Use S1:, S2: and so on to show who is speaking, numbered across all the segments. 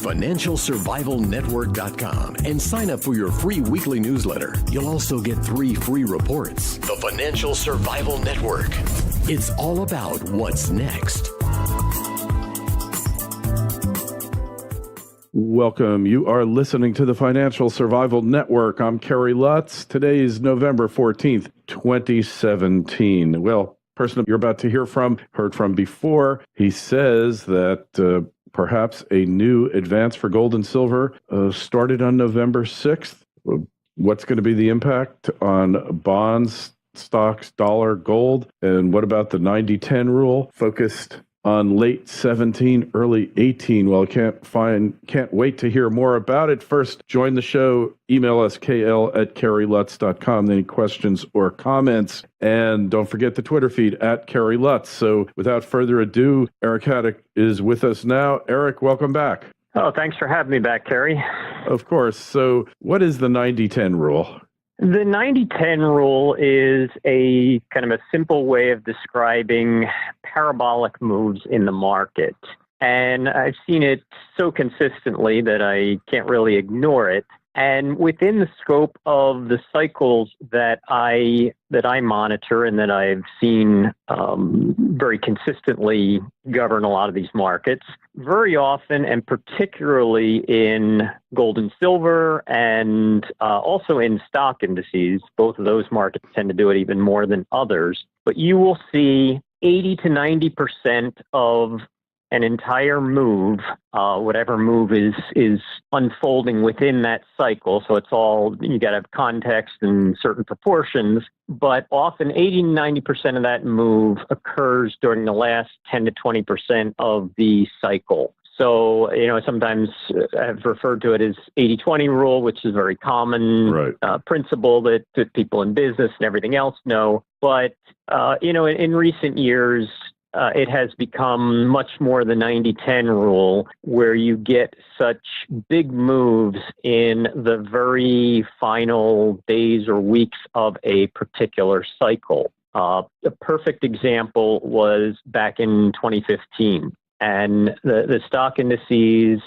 S1: financialsurvivalnetwork.com and sign up for your free weekly newsletter. You'll also get 3 free reports. The Financial Survival Network. It's all about what's next.
S2: Welcome. You are listening to the Financial Survival Network. I'm Kerry Lutz. Today is November 14th, 2017. Well, person you're about to heard from before, he says that perhaps a new advance for gold and silver started on November 6th. What's going to be the impact on bonds, stocks, dollar, gold? And what about the 90-10 rule focused on late 17, early 18? Well, can't wait to hear more about it. First, join the show. Email us, kl@kerrylutz.com. Any questions or comments? And don't forget the Twitter feed @Kerry Lutz. So without further ado, Eric Hadik is with us now. Eric, welcome back.
S3: Oh, thanks for having me back, Kerry.
S2: Of course. So what is the 90-10 rule?
S3: The 90-10 rule is a kind of a simple way of describing parabolic moves in the market. And I've seen it so consistently that I can't really ignore it. And within the scope of the cycles that I monitor and that I've seen very consistently govern a lot of these markets, very often, and particularly in gold and silver and also in stock indices, both of those markets tend to do it even more than others. But you will see 80 to 90% of an entire move, whatever move is unfolding within that cycle. So it's all, you got to have context and certain proportions, but often 80 to 90% of that move occurs during the last 10 to 20% of the cycle. So, sometimes I've referred to it as 80-20 rule, which is a very common principle that people in business and everything else know. But, in recent years, it has become much more the 90-10 rule, where you get such big moves in the very final days or weeks of a particular cycle. A perfect example was back in 2015. And the stock indices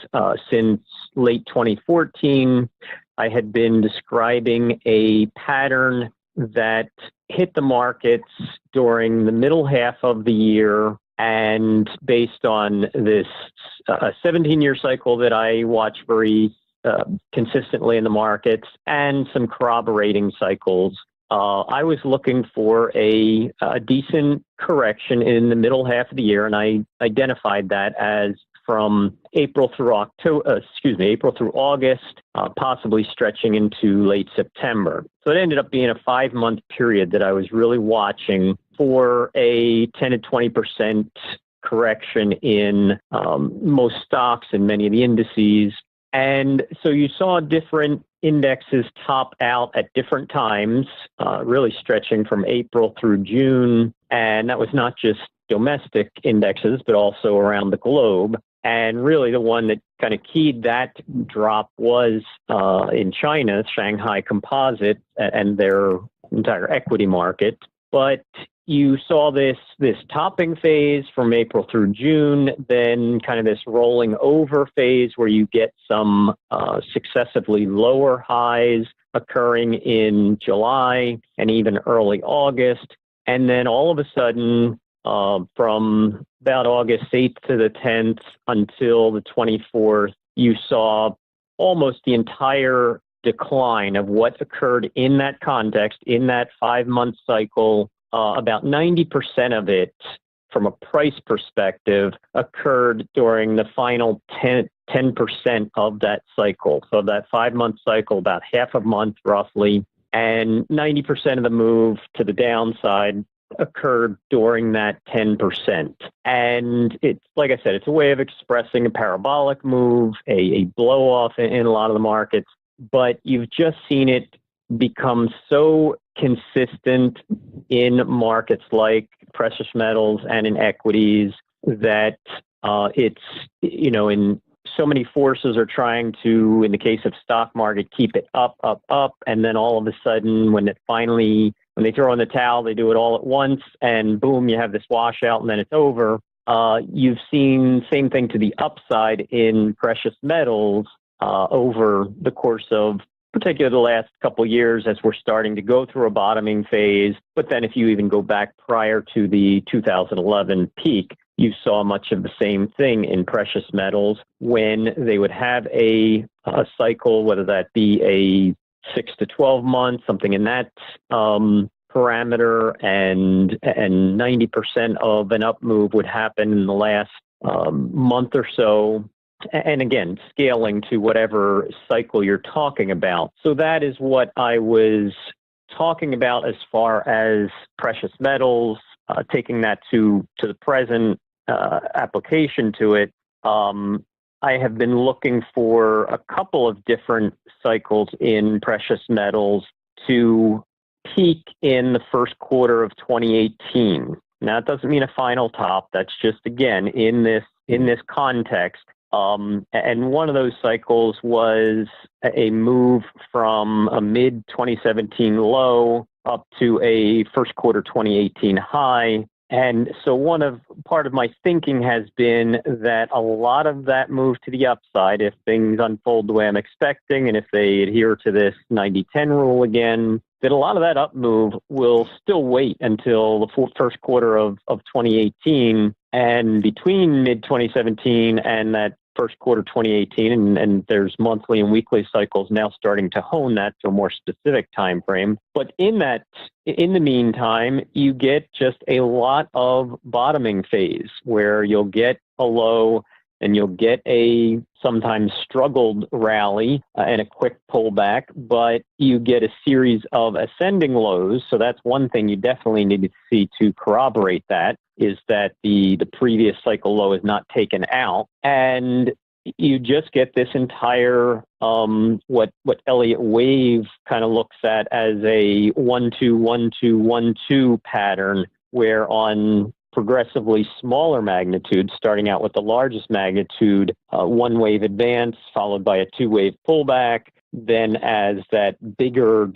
S3: since late 2014, I had been describing a pattern that hit the markets during the middle half of the year, and based on this 17-year cycle that I watch very consistently in the markets and some corroborating cycles, I was looking for a decent correction in the middle half of the year, and I identified that as from April through August, possibly stretching into late September. So it ended up being a 5-month period that I was really watching for a 10 to 20% correction in most stocks and many of the indices. And so you saw different indexes top out at different times, really stretching from April through June. And that was not just domestic indexes, but also around the globe. And really the one that kind of keyed that drop was in China, Shanghai Composite, and their entire equity market. But you saw this topping phase from April through June, then kind of this rolling over phase where you get some successively lower highs occurring in July and even early August. And then all of a sudden, from about August 8th to the 10th until the 24th, you saw almost the entire decline of what occurred in that context, in that 5-month cycle. About 90% of it, from a price perspective, occurred during the final 10% of that cycle. So that 5-month cycle, about half a month roughly, and 90% of the move to the downside occurred during that 10%. And it's, like I said, it's a way of expressing a parabolic move, a blow off in a lot of the markets, but you've just seen it become so consistent in markets like precious metals and in equities that it's, in so many forces are trying to, in the case of stock market, keep it up, and then all of a sudden when they throw in the towel, they do it all at once, and boom, you have this washout, and then it's over. you've seen same thing to the upside in precious metals over the course of particularly the last couple of years as we're starting to go through a bottoming phase. But then if you even go back prior to the 2011 peak, you saw much of the same thing in precious metals when they would have a cycle, whether that be a 6 to 12 months, something in that parameter, and 90% of an up move would happen in the last month or so. And again, scaling to whatever cycle you're talking about. So that is what I was talking about as far as precious metals, taking that to the present application to it. I have been looking for a couple of different cycles in precious metals to peak in the first quarter of 2018. Now, it doesn't mean a final top. That's just, again, in this context. And one of those cycles was a move from a mid-2017 low up to a first quarter 2018 high. And so part of my thinking has been that a lot of that move to the upside, if things unfold the way I'm expecting, and if they adhere to this 90-10 rule again, that a lot of that up move will still wait until the first quarter of 2018. And between mid-2017 and that first quarter 2018, and there's monthly and weekly cycles now starting to hone that to a more specific time frame. But in the meantime, you get just a lot of bottoming phase where you'll get a low and you'll get a sometimes struggled rally and a quick pullback, but you get a series of ascending lows. So that's one thing you definitely need to see to corroborate that, is that the previous cycle low is not taken out. And you just get this entire, what Elliott Wave kind of looks at as a 1-2-1-2-1-2 pattern, where on progressively smaller magnitudes, starting out with the largest magnitude, one wave advance followed by a two wave pullback. Then as that larger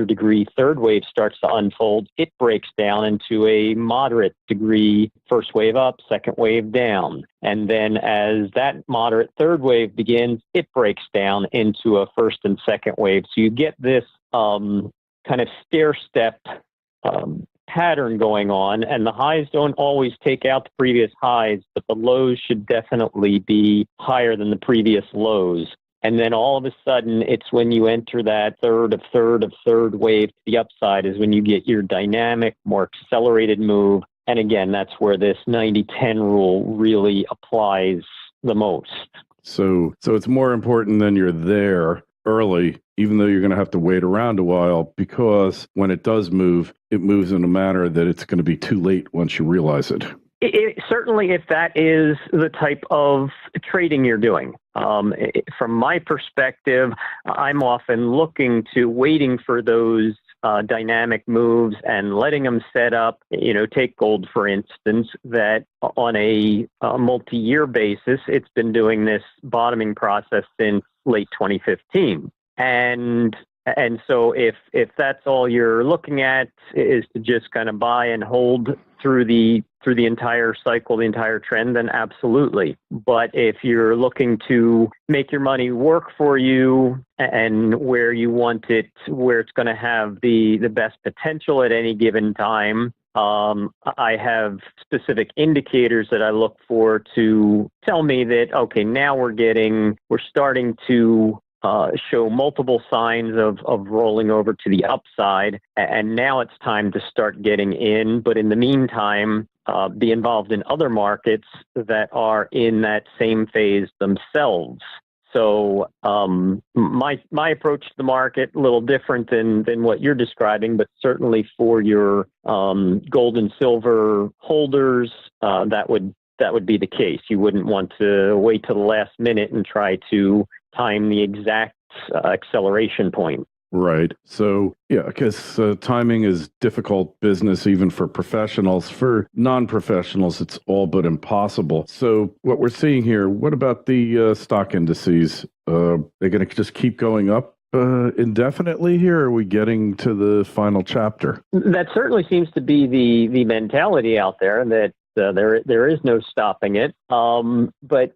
S3: degree third wave starts to unfold, it breaks down into a moderate degree first wave up, second wave down. And then as that moderate third wave begins, it breaks down into a first and second wave. So you get this kind of stair-step pattern going on, and the highs don't always take out the previous highs, but the lows should definitely be higher than the previous lows. And then all of a sudden, it's when you enter that third wave to the upside is when you get your dynamic, more accelerated move. And again, that's where this 90-10 rule really applies the most.
S2: So it's more important than you're there early, even though you're going to have to wait around a while, because when it does move, it moves in a manner that it's going to be too late once you realize it.
S3: Certainly, if that is the type of trading you're doing. From my perspective, I'm often waiting for those dynamic moves and letting them set up. Take gold, for instance, that on a multi-year basis, it's been doing this bottoming process since late 2015. And so if that's all you're looking at is to just kind of buy and hold through the entire cycle, the entire trend, then absolutely. But if you're looking to make your money work for you and where you want it, where it's going to have the best potential at any given time, I have specific indicators that I look for to tell me that, okay, now we're starting to show multiple signs of rolling over to the upside, and now it's time to start getting in. But in the meantime, be involved in other markets that are in that same phase themselves. So my approach to the market, a little different than what you're describing, but certainly for your gold and silver holders, that would be the case. You wouldn't want to wait till the last minute and try to time the exact acceleration point.
S2: Right. So, yeah, because timing is difficult business even for professionals. For non-professionals, it's all but impossible. So what we're seeing here, what about the stock indices? They're going to just keep going up indefinitely here? Or are we getting to the final chapter?
S3: That certainly seems to be the mentality out there, that there is no stopping it. But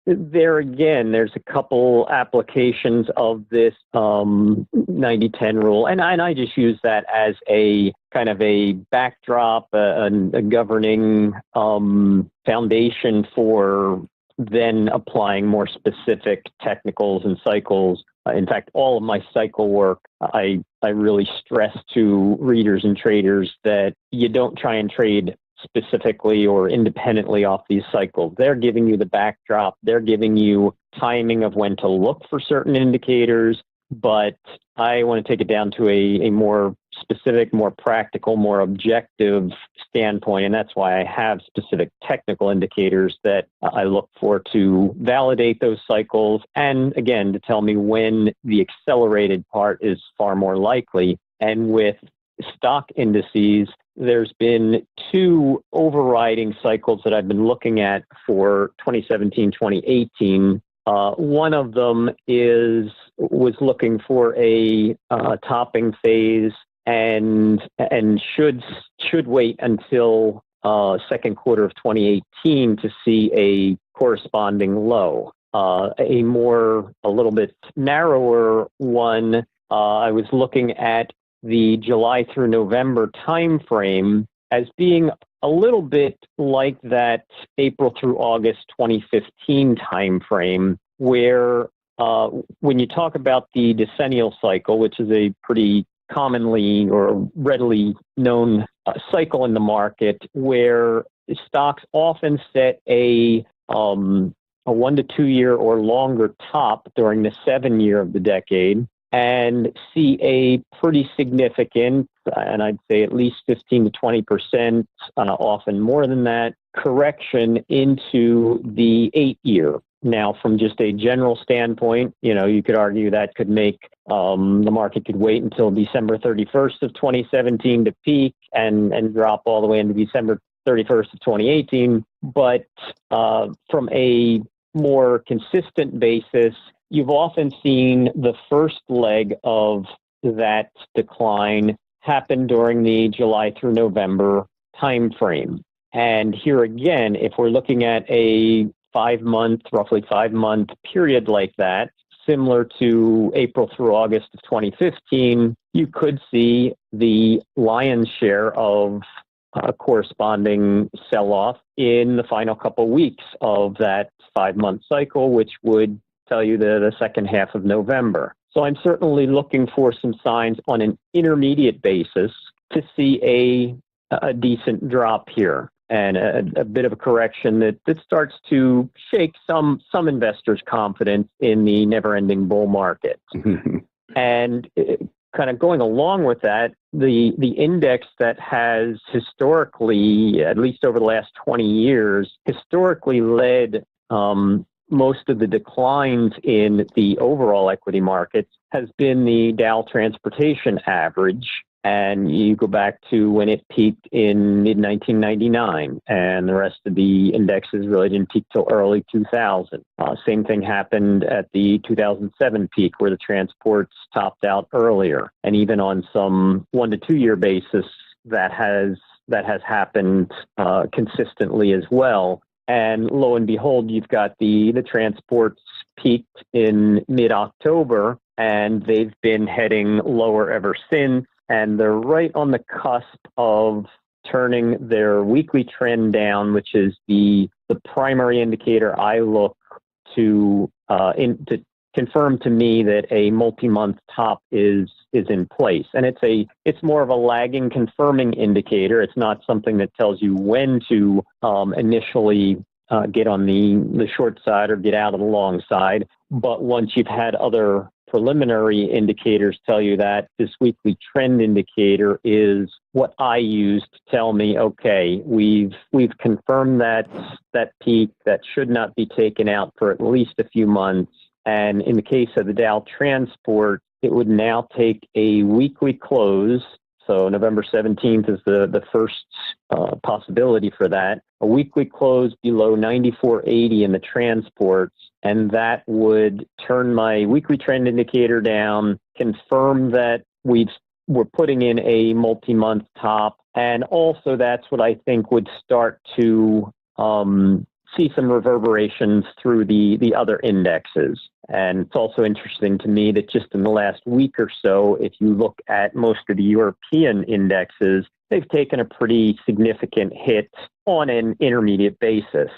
S3: there again, there's a couple applications of this 90-10 rule, and I just use that as a kind of a backdrop, a governing foundation for then applying more specific technicals and cycles. In fact, all of my cycle work, I really stress to readers and traders that you don't try and trade specifically or independently off these cycles. They're giving you the backdrop. They're giving you timing of when to look for certain indicators. But I want to take it down to a more specific, more practical, more objective standpoint. And that's why I have specific technical indicators that I look for to validate those cycles. And again, to tell me when the accelerated part is far more likely. And with stock indices, there's been two overriding cycles that I've been looking at for 2017, 2018. One of them was looking for a topping phase and should wait until second quarter of 2018 to see a corresponding low. A little bit narrower one, I was looking at the July through November time frame as being a little bit like that April through August 2015 time frame, where when you talk about the decennial cycle, which is a pretty commonly or readily known cycle in the market, where stocks often set a 1 to 2 year or longer top during the 7 year of the decade, and see a pretty significant, and I'd say at least 15 to 20%, often more than that, correction into the 8 year. Now, from just a general standpoint, you could argue that could make the market could wait until December 31st of 2017 to peak and drop all the way into December 31st of 2018. But from a more consistent basis, you've often seen the first leg of that decline happen during the July through November time frame. And here again, if we're looking at a roughly 5 month period like that, similar to April through August of 2015, you could see the lion's share of a corresponding sell-off in the final couple weeks of that 5 month cycle, which would tell you the second half of November. So I'm certainly looking for some signs on an intermediate basis to see a decent drop here and a bit of a correction that starts to shake some investors' confidence in the never-ending bull market. And kind of going along with that, the index that has historically, at least over the last 20 years, historically led most of the declines in the overall equity markets has been the Dow Transportation Average. And you go back to when it peaked in mid-1999, and the rest of the indexes really didn't peak till early 2000. Same thing happened at the 2007 peak, where the transports topped out earlier. And even on some 1 to 2 year basis, that has happened consistently as well. And lo and behold, you've got the transports peaked in mid-October, and they've been heading lower ever since. And they're right on the cusp of turning their weekly trend down, which is the primary indicator I look to confirm to me that a multi-month top is in place. And it's more of a lagging confirming indicator. It's not something that tells you when to initially get on the short side or get out of the long side. But once you've had other preliminary indicators tell you that, this weekly trend indicator is what I use to tell me, okay, we've confirmed that peak that should not be taken out for at least a few months. And in the case of the Dow Transport, it would now take a weekly close. So November 17th is the first possibility for that. A weekly close below 94.80 in the transports, and that would turn my weekly trend indicator down, confirm that we're putting in a multi-month top, And also that's what I think would start to see some reverberations through the other indexes. And it's also interesting to me that just in the last week or so, if you look at most of the European indexes, they've taken a pretty significant hit on an intermediate basis.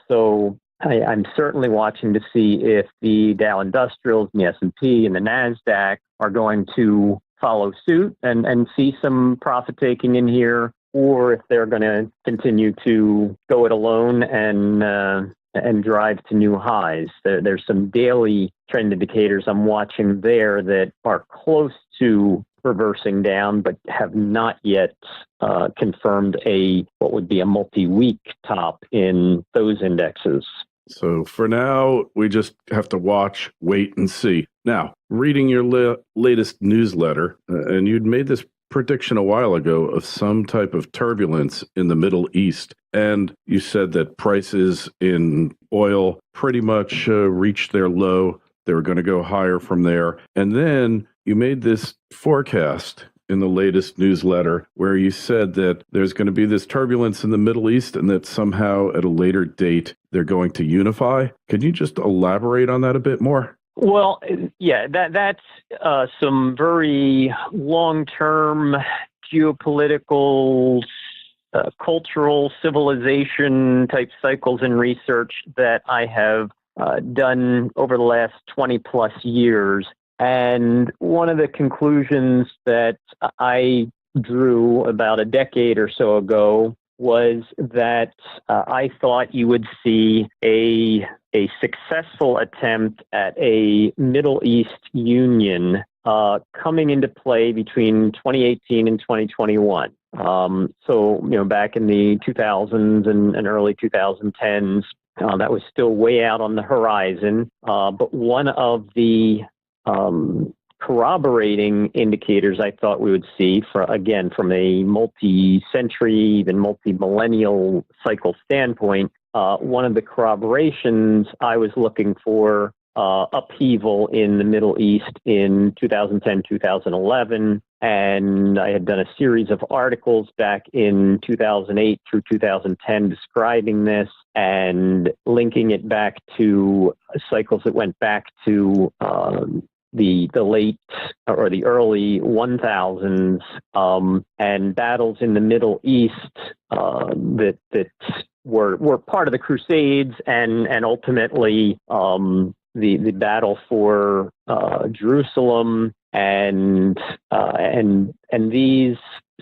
S3: So I'm certainly watching to see if the Dow Industrials and the S&P and the NASDAQ are going to follow suit and see some profit taking in here, or if they're going to continue to go it alone and drive to new highs. There's some daily trend indicators I'm watching there that are close to reversing down, but have not yet confirmed what would be a multi-week top in those indexes.
S2: So for now, we just have to watch, wait, and see. Now, reading your latest newsletter, and you'd made this prediction a while ago of some type of turbulence in the Middle East. And you said that prices in oil pretty much reached their low. They were going to go higher from there. And then you made this forecast in the latest newsletter where you said that there's going to be this turbulence in the Middle East and that somehow at a later date they're going to unify. Can you just elaborate on that a bit more?
S3: Well, yeah, that's some very long-term geopolitical, cultural, civilization type cycles and research that I have done over the last 20 plus years. And one of the conclusions that I drew about a decade or so ago was that I thought you would see a successful attempt at a Middle East union coming into play between 2018 and 2021. So, back in the 2000s and early 2010s, that was still way out on the horizon. But one of the corroborating indicators I thought we would see, from a multi-century, even multi-millennial cycle standpoint, one of the corroborations I was looking for upheaval in the Middle East in 2010, 2011, and I had done a series of articles back in 2008 through 2010 describing this and linking it back to cycles that went back to the late or the early 1000s and battles in the Middle East that were part of the Crusades and ultimately the battle for Jerusalem and these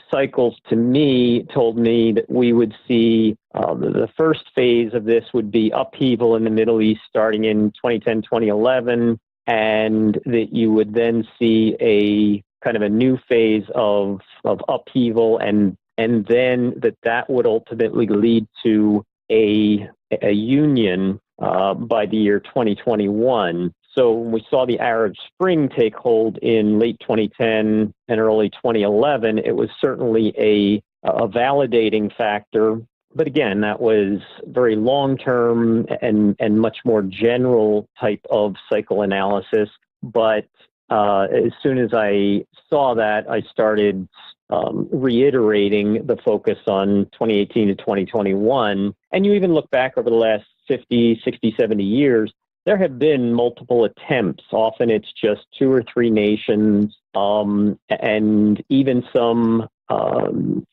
S3: cycles to me told me that we would see the first phase of this would be upheaval in the Middle East starting in 2010, 2011, and that you would then see a kind of a new phase of upheaval and then that would ultimately lead to a union by the year 2021. So when we saw the Arab Spring take hold in late 2010 and early 2011, it was certainly a validating factor. But again, that was very long-term and much more general type of cycle analysis. But as soon as I saw that, I started reiterating the focus on 2018 to 2021. And you even look back over the last 50, 60, 70 years, there have been multiple attempts. Often it's just 2 or 3 nations, and even some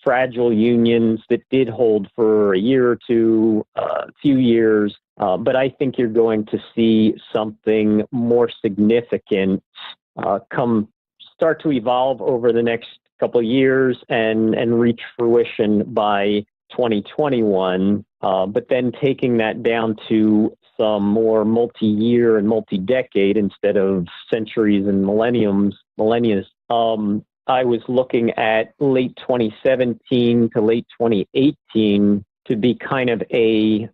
S3: fragile unions that did hold for a year or two, a few years. But I think you're going to see something more significant start to evolve over the next couple of years and reach fruition by 2021. But then taking that down to some more multi-year and multi-decade instead of centuries and millennia. I was looking at late 2017 to late 2018 to be kind of an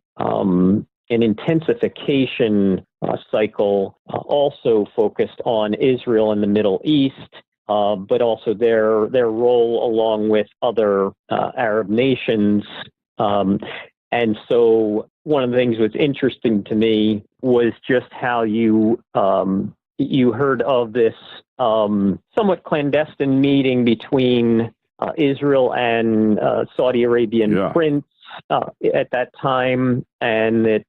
S3: intensification cycle, also focused on Israel and the Middle East, but also their role along with other Arab nations. And so one of the things that was interesting to me was just how you heard of this somewhat clandestine meeting between Israel and Saudi Arabian prince at that time, and that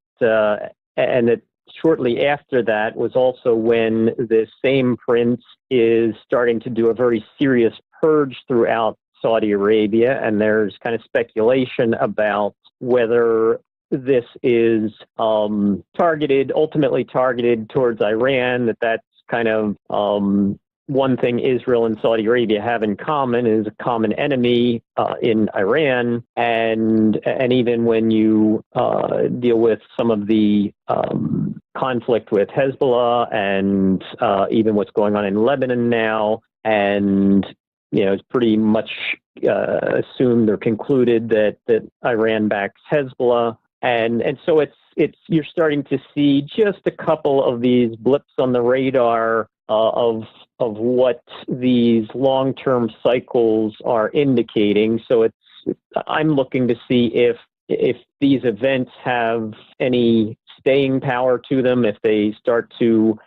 S3: shortly after that was also when this same prince is starting to do a very serious purge throughout Saudi Arabia, and there's kind of speculation about whether this is ultimately targeted towards Iran, that's kind of one thing Israel and Saudi Arabia have in common is a common enemy in Iran, and even when you deal with some of the conflict with Hezbollah and even what's going on in Lebanon now, and it's pretty much assumed or concluded that Iran backs Hezbollah, and so it's you're starting to see just a couple of these blips on the radar of what these long-term cycles are indicating. So I'm looking to see if these events have any staying power to them, if they start to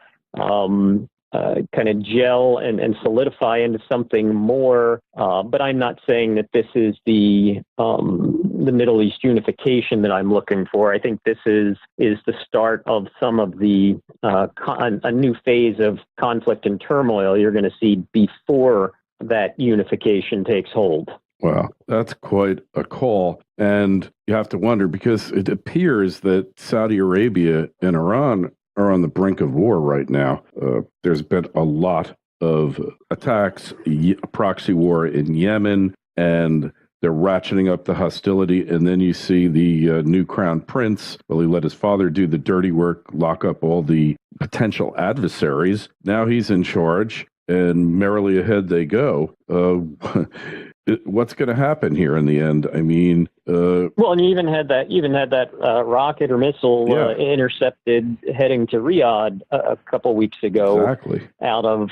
S3: kind of gel and solidify into something more. But I'm not saying that this is the Middle East unification that I'm looking for. I think this is the start of some of the a new phase of conflict and turmoil you're going to see before that unification takes hold.
S2: Wow, that's quite a call. And you have to wonder, because it appears that Saudi Arabia and Iran are on the brink of war right now. There's been a lot of attacks, a proxy war in Yemen, and they're ratcheting up the hostility. And then you see the new crown prince. Well, he let his father do the dirty work, lock up all the potential adversaries. Now he's in charge, and merrily ahead they go. What's going to happen here in the end? I mean,
S3: well, and you even had that rocket or missile intercepted heading to Riyadh a couple weeks ago.
S2: Exactly.
S3: Out of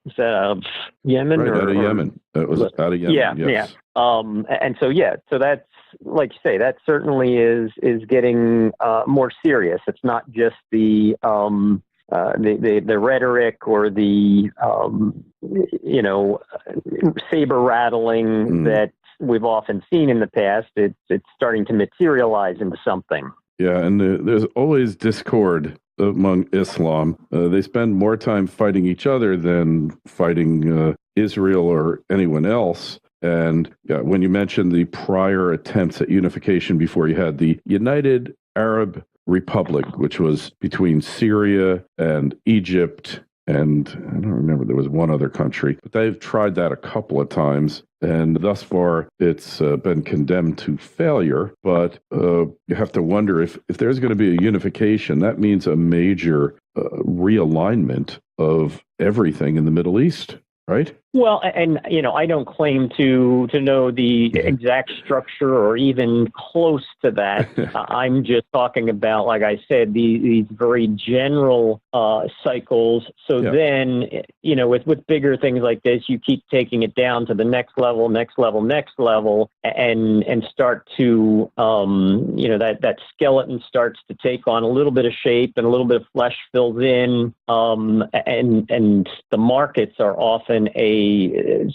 S3: is that out of Yemen?
S2: Right, out of Yemen. That was out of Yemen.
S3: Yeah,
S2: yes.
S3: And so that's, like you say, that certainly is getting more serious. It's not just the rhetoric or the saber rattling that we've often seen in the past. It's starting to materialize into something.
S2: Yeah, and there's always discord among Islam. They spend more time fighting each other than fighting Israel or anyone else. And when you mentioned the prior attempts at unification before, you had the United Arab Republic, which was between Syria and Egypt, and I don't remember, there was one other country, but they've tried that a couple of times, and thus far it's been condemned to failure. But you have to wonder if there's going to be a unification, that means a major realignment of everything in the Middle East, right?
S3: Well, and I don't claim to know the exact structure or even close to that. I'm just talking about, like I said, these very general cycles. So then, with bigger things like this, you keep taking it down to the next level, and start to, that skeleton starts to take on a little bit of shape and a little bit of flesh fills in, and the markets are often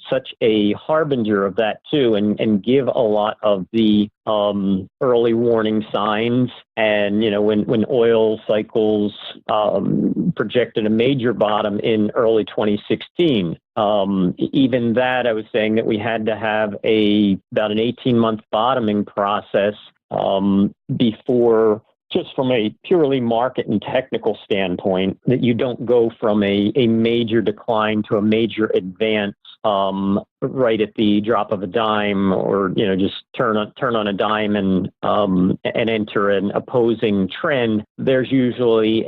S3: such a harbinger of that too, and give a lot of the early warning signs. And when oil cycles projected a major bottom in early 2016, even that, I was saying that we had to have about an 18-month bottoming process before, just from a purely market and technical standpoint, that you don't go from a major decline to a major advance right at the drop of a dime, or just turn on a dime and enter an opposing trend. There's usually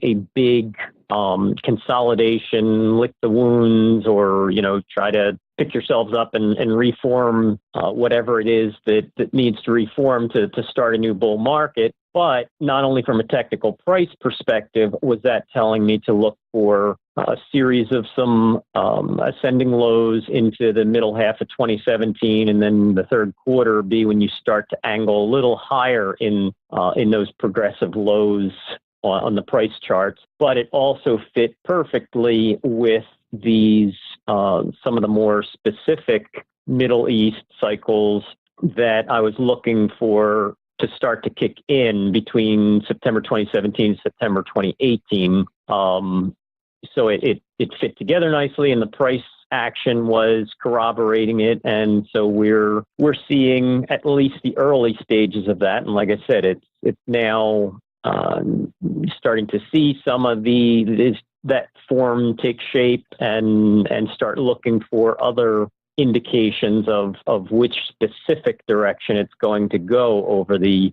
S3: a big consolidation, lick the wounds, or try to pick yourselves up and reform whatever it is that needs to reform to start a new bull market. But not only from a technical price perspective was that telling me to look for a series of some ascending lows into the middle half of 2017, and then the third quarter be when you start to angle a little higher in those progressive lows on the price charts. But it also fit perfectly with these some of the more specific Middle East cycles that I was looking for to start to kick in between September 2017 and September 2018. So it fit together nicely, and the price action was corroborating it. And so we're seeing at least the early stages of that. And like I said, it's now starting to see some of that form take shape and start looking for other indications of which specific direction it's going to go over the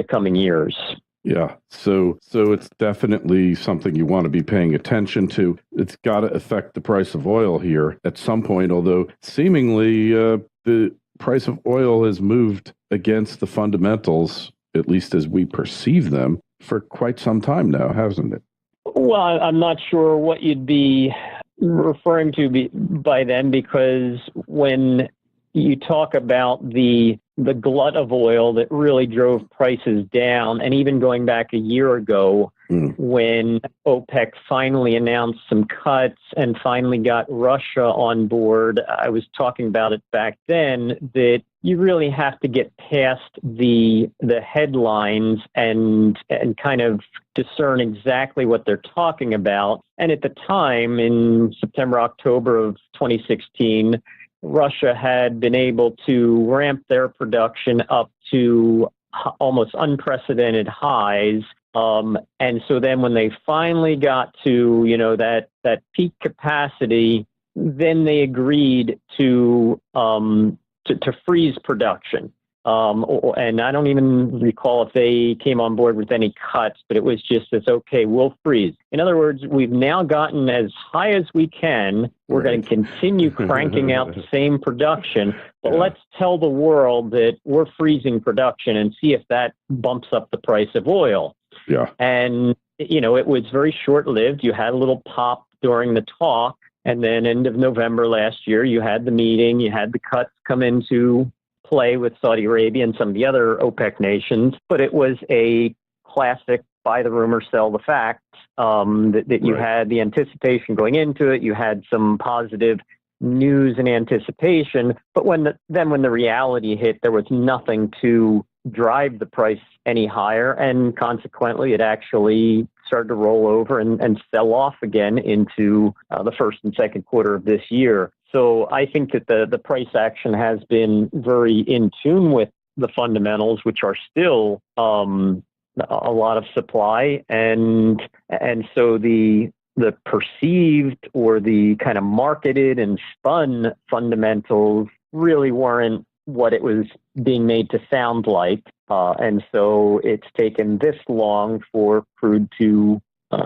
S3: coming years.
S2: Yeah. So it's definitely something you want to be paying attention to. It's got to affect the price of oil here at some point, although seemingly the price of oil has moved against the fundamentals, at least as we perceive them, for quite some time now, hasn't it?
S3: Well, I'm not sure what you'd be referring to by then, because when you talk about the glut of oil that really drove prices down, and even going back a year ago when OPEC finally announced some cuts and finally got Russia on board, I was talking about it back then, that you really have to get past the headlines and kind of discern exactly what they're talking about. And at the time, in September, October of 2016, Russia had been able to ramp their production up to almost unprecedented highs. And so then when they finally got to, that peak capacity, then they agreed to freeze production. And I don't even recall if they came on board with any cuts, but it was just this, okay, we'll freeze. In other words, we've now gotten as high as we can. We're going to continue cranking out the same production, but let's tell the world that we're freezing production and see if that bumps up the price of oil.
S2: Yeah.
S3: And, it was very short-lived. You had a little pop during the talk, and then end of November last year, you had the meeting, you had the cuts come into play with Saudi Arabia and some of the other OPEC nations, but it was a classic buy the rumor, sell the facts, that you had the anticipation going into it, you had some positive news and anticipation, but when the reality hit, there was nothing to drive the price any higher, and consequently it actually started to roll over and sell off again into the first and second quarter of this year. So I think that the price action has been very in tune with the fundamentals, which are still a lot of supply, and so the perceived or the kind of marketed and spun fundamentals really weren't what it was being made to sound like. And so it's taken this long for crude to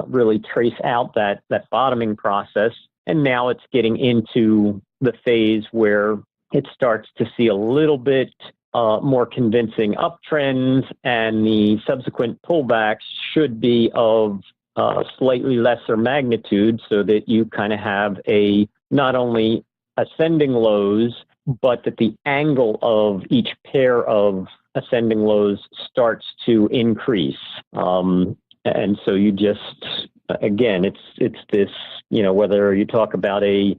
S3: really trace out that bottoming process. And now it's getting into the phase where it starts to see a little bit more convincing uptrends, and the subsequent pullbacks should be of slightly lesser magnitude, so that you kind of have not only ascending lows, but that the angle of each pair of ascending lows starts to increase. And so you just, again, it's this, whether you talk about a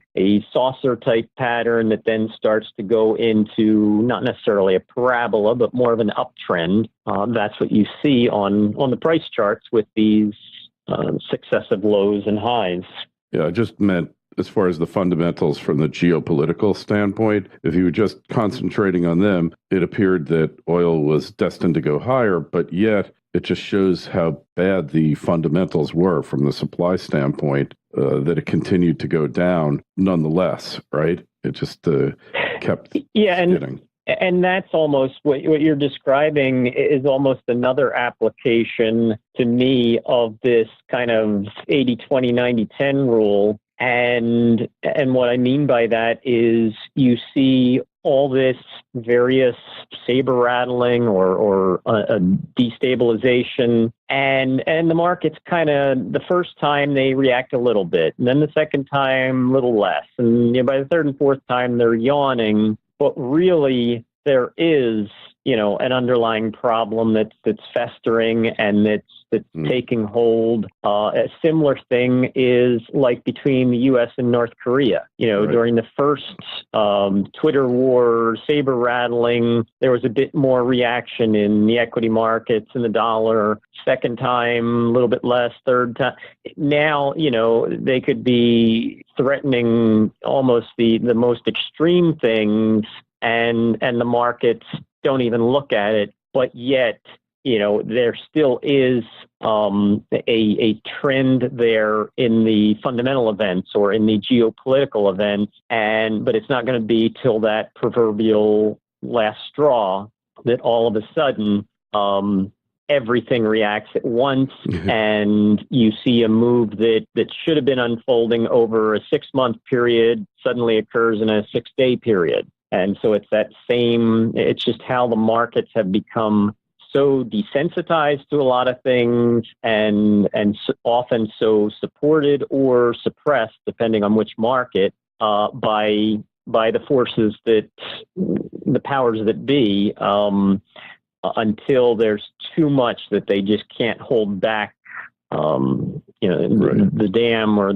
S3: saucer type pattern that then starts to go into not necessarily a parabola, but more of an uptrend. That's what you see on the price charts with these successive lows and highs.
S2: Yeah, I just meant as far as the fundamentals from the geopolitical standpoint. If you were just concentrating on them, it appeared that oil was destined to go higher, but yet it just shows how bad the fundamentals were from the supply standpoint, that it continued to go down nonetheless, right? It just kept skidding.
S3: And that's almost what you're describing is almost another application to me of this kind of 80-20-90-10 rule. And what I mean by that is you see all this various saber rattling or a destabilization, and the markets kind of, the first time they react a little bit, and then the second time a little less, and by the third and fourth time they're yawning. But really, there is, an underlying problem that's festering and that's taking hold. A similar thing is like between the U.S. and North Korea.
S2: Right.
S3: During the first Twitter war, saber rattling, there was a bit more reaction in the equity markets and the dollar. Second time, a little bit less. Third time, now, they could be threatening almost the most extreme things, and the markets don't even look at it. But yet, there still is a trend there in the fundamental events or in the geopolitical events, but it's not going to be till that proverbial last straw that all of a sudden everything reacts at once, and you see a move that should have been unfolding over a 6-month period suddenly occurs in a 6-day period. And so it's just how the markets have become so desensitized to a lot of things and often so supported or suppressed, depending on which market, by the forces that the powers that be, until there's too much that they just can't hold back, the dam or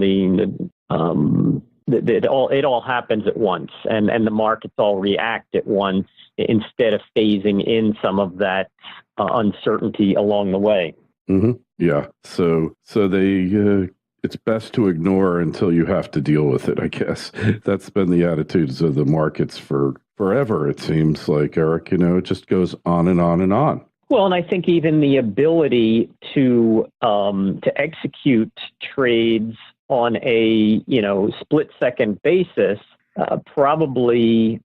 S3: it all happens at once, and the markets all react at once instead of phasing in some of that uncertainty along the way.
S2: Mm-hmm. Yeah. So they it's best to ignore until you have to deal with it, I guess. That's been the attitudes of the markets for forever, it seems like, Eric. It just goes on and on and on.
S3: Well, and I think even the ability to execute trades on a split-second basis probably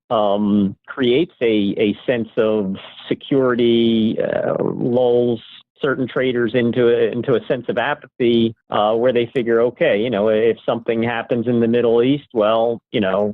S3: creates a sense of security, lulls certain traders into a sense of apathy, where they figure, okay, if something happens in the Middle East, well,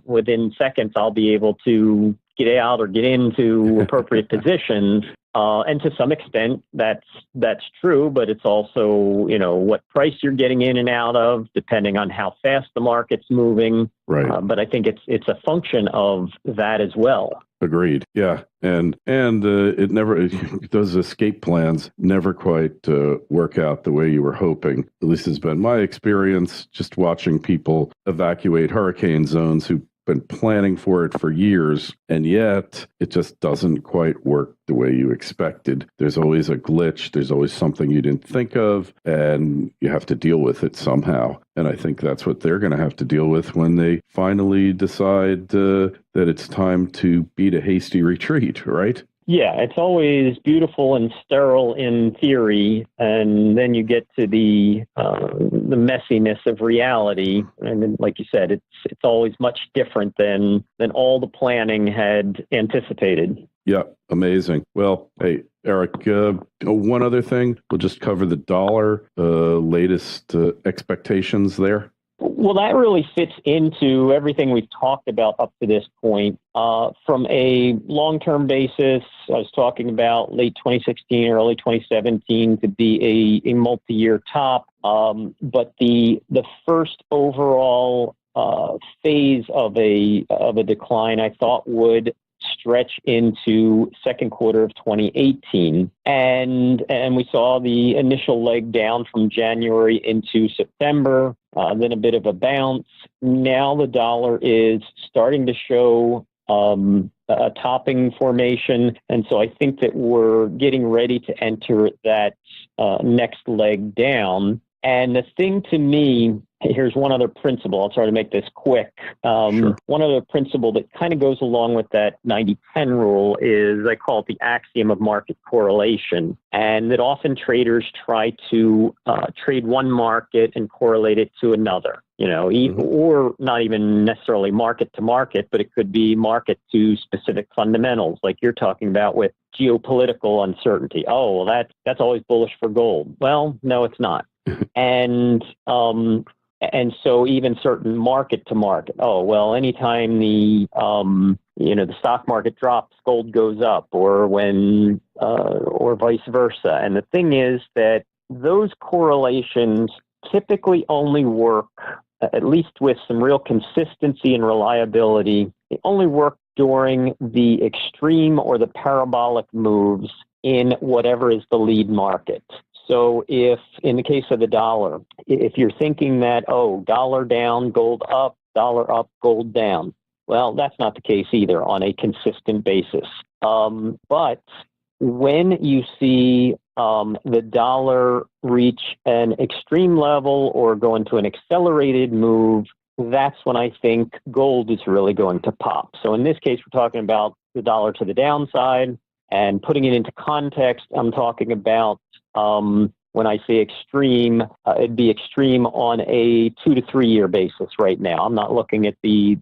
S3: within seconds I'll be able to get out or get into appropriate positions. And to some extent, that's true, but it's also, what price you're getting in and out of, depending on how fast the market's moving.
S2: Right.
S3: But I think it's a function of that as well.
S2: Agreed. Yeah. And it never, those escape plans never quite work out the way you were hoping. At least it's been my experience just watching people evacuate hurricane zones who've been planning for it for years, and yet it just doesn't quite work the way you expected. There's always a glitch. There's always something you didn't think of, and you have to deal with it somehow. And I think that's what they're going to have to deal with when they finally decide that it's time to beat a hasty retreat, right?
S3: Yeah, it's always beautiful and sterile in theory, and then you get to the messiness of reality, and then, like you said, it's always much different than all the planning had anticipated.
S2: Yeah, amazing. Well, hey, Eric, one other thing, we'll just cover the dollar, latest expectations there.
S3: Well, that really fits into everything we've talked about up to this point. From a long-term basis, I was talking about late 2016, early 2017 to be a multi-year top. But the first overall phase of a decline, I thought would stretch into second quarter of 2018. And we saw the initial leg down from January into September, then a bit of a bounce. Now the dollar is starting to show a topping formation. And so I think that we're getting ready to enter that next leg down. And the thing to me, here's one other principle. I'll try to make this quick.
S2: Sure.
S3: One other principle that kind of goes along with that 90-10 rule is, I call it the axiom of market correlation. And that often traders try to trade one market and correlate it to another, or not even necessarily market to market, but it could be market to specific fundamentals, like you're talking about with geopolitical uncertainty. Oh, well, that's always bullish for gold. Well, no, it's not. And so even certain market to market. Oh, well, anytime the stock market drops, gold goes up, or vice versa. And the thing is that those correlations typically only work, at least with some real consistency and reliability. They only work during the extreme or the parabolic moves in whatever is the lead market. So if, in the case of the dollar, if you're thinking that, dollar down, gold up, dollar up, gold down, well, that's not the case either on a consistent basis. But when you see the dollar reach an extreme level or go into an accelerated move, that's when I think gold is really going to pop. So in this case, we're talking about the dollar to the downside, and putting it into context, I'm talking about when I say extreme, it'd be extreme on a 2 to 3 year basis right now. I'm not looking at the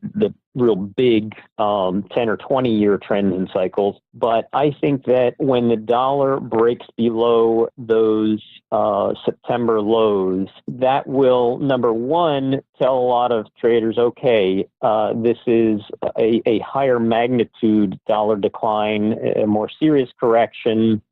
S3: real big 10 or 20 year trends and cycles, but I think that when the dollar breaks below those September lows, that will, number one, tell a lot of traders, okay, this is a higher magnitude dollar decline, a more serious correction.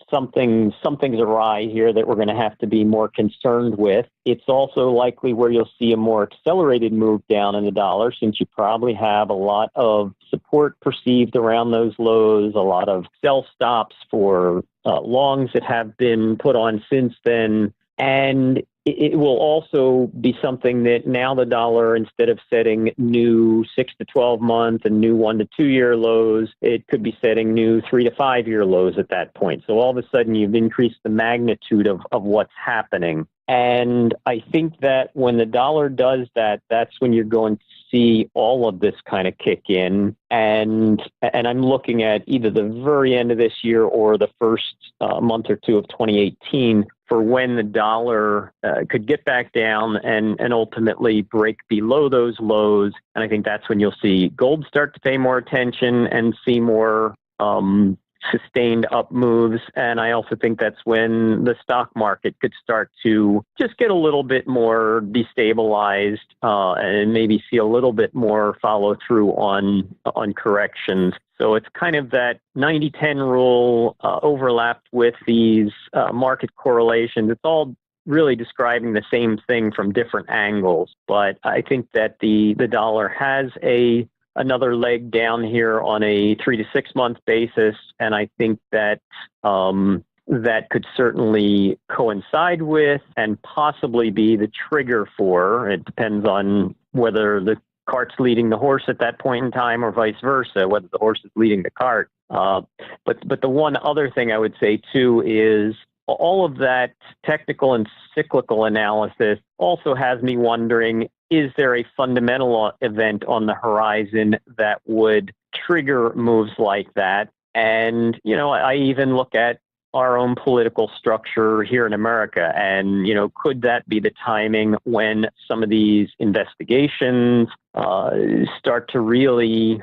S3: Something's awry here that we're going to have to be more concerned with. It's also likely where you'll see a more accelerated move down in the dollar, since you probably have a lot of support perceived around those lows, a lot of sell stops for longs that have been put on since then. And it will also be something that now the dollar, instead of setting new 6 to 12 month and new 1 to 2 year lows, it could be setting new 3 to 5 year lows at that point. So all of a sudden you've increased the magnitude of what's happening. And I think that when the dollar does that, that's when you're going to see all of this kind of kick in. And I'm looking at either the very end of this year or the first month or two of 2018 for when the dollar could get back down and ultimately break below those lows. And I think that's when you'll see gold start to pay more attention and see more sustained up moves. And I also think that's when the stock market could start to just get a little bit more destabilized and maybe see a little bit more follow through on corrections. So it's kind of that 90-10 rule overlapped with these market correlations. It's all really describing the same thing from different angles. But I think that the dollar has another leg down here on a 3 to 6 month basis. And I think that that could certainly coincide with and possibly be the trigger for, it depends on whether the cart's leading the horse at that point in time or vice versa, whether the horse is leading the cart. But the one other thing I would say too is all of that technical and cyclical analysis also has me wondering, is there a fundamental event on the horizon that would trigger moves like that? And, I even look at our own political structure here in America, and, could that be the timing when some of these investigations start to really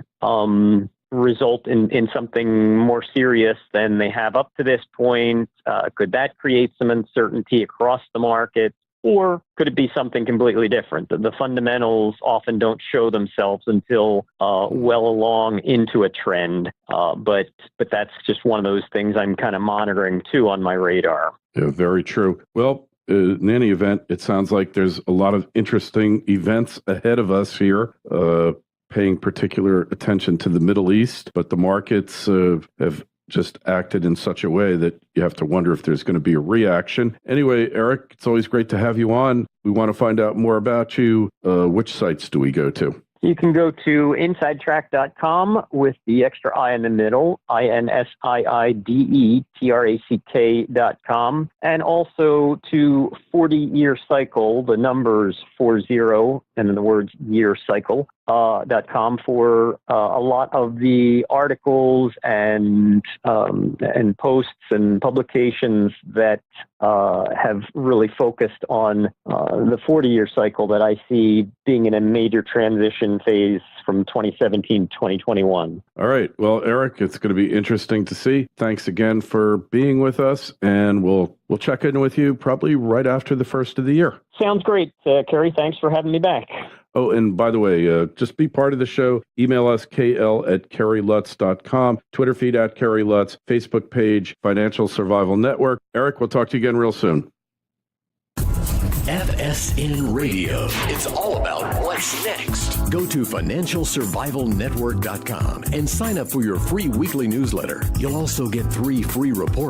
S3: result in something more serious than they have up to this point? Could that create some uncertainty across the market? Or could it be something completely different? The fundamentals often don't show themselves until well along into a trend. But that's just one of those things I'm kind of monitoring too on my radar.
S2: Yeah, very true. Well, in any event, it sounds like there's a lot of interesting events ahead of us here. Paying particular attention to the Middle East, but the markets have just acted in such a way that you have to wonder if there's going to be a reaction. Anyway, Eric, it's always great to have you on. We want to find out more about you. Which sites do we go to?
S3: You can go to insidetrack.com with the extra I in the middle, INSIIDETRACK.com, and also to 40-year cycle, the numbers 40 and then the words year cycle. .com for a lot of the articles and posts and publications that have really focused on the 40-year cycle that I see being in a major transition phase from 2017 to 2021.
S2: All right. Well, Eric, it's going to be interesting to see. Thanks again for being with us, and we'll check in with you probably right after the first of the year.
S3: Sounds great, Kerry. Thanks for having me back.
S2: Oh, and by the way, just be part of the show. Email us, kl@kerrylutz.com, Twitter feed @KerryLutz, Facebook page, Financial Survival Network. Eric, we'll talk to you again real soon.
S1: FSN Radio. It's all about what's next. Go to financialsurvivalnetwork.com and sign up for your free weekly newsletter. You'll also get 3 free reports.